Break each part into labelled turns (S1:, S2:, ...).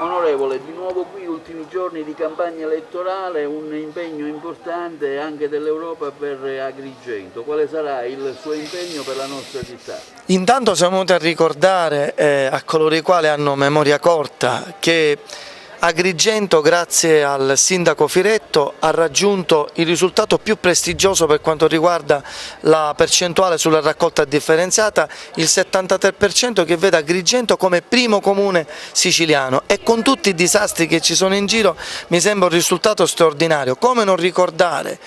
S1: Onorevole, di nuovo qui, ultimi giorni di campagna elettorale, un impegno importante anche dell'Europa per Agrigento. Quale sarà il suo impegno per la nostra città?
S2: Intanto siamo venuti a ricordare a coloro i quali hanno memoria corta che Agrigento, grazie al sindaco Firetto, ha raggiunto il risultato più prestigioso per quanto riguarda la percentuale sulla raccolta differenziata, il 73%, che vede Agrigento come primo comune siciliano, e con tutti i disastri che ci sono in giro mi sembra un risultato straordinario. Come non ricordare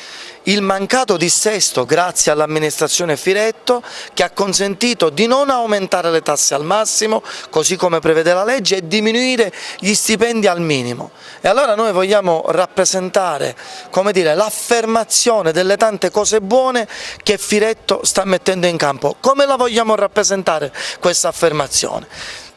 S2: il mancato dissesto grazie all'amministrazione Firetto, che ha consentito di non aumentare le tasse al massimo, così come prevede la legge, e diminuire gli stipendi al minimo. E allora noi vogliamo rappresentare, come dire, l'affermazione delle tante cose buone che Firetto sta mettendo in campo. Come la vogliamo rappresentare questa affermazione?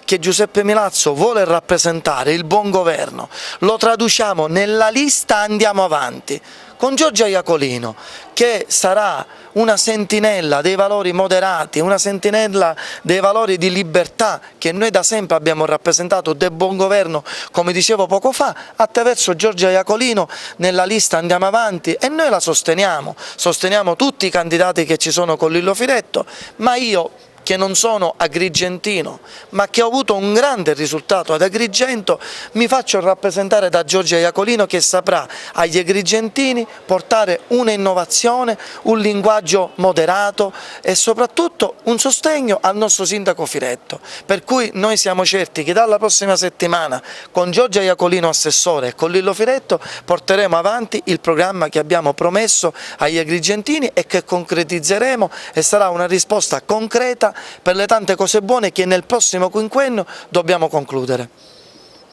S2: Che Giuseppe Milazzo vuole rappresentare il buon governo, lo traduciamo nella lista Andiamo Avanti, con Giorgia Iacolino, che sarà una sentinella dei valori moderati, una sentinella dei valori di libertà che noi da sempre abbiamo rappresentato, del buon governo, come dicevo poco fa, attraverso Giorgia Iacolino nella lista Andiamo Avanti, e noi la sosteniamo tutti i candidati che ci sono con Lillo Firetto, ma io, che non sono agrigentino, ma che ho avuto un grande risultato ad Agrigento, mi faccio rappresentare da Giorgia Iacolino, che saprà agli agrigentini portare un'innovazione, un linguaggio moderato e soprattutto un sostegno al nostro sindaco Firetto. Per cui noi siamo certi che dalla prossima settimana, con Giorgia Iacolino assessore e con Lillo Firetto, porteremo avanti il programma che abbiamo promesso agli agrigentini e che concretizzeremo, e sarà una risposta concreta per le tante cose buone che nel prossimo quinquennio dobbiamo concludere.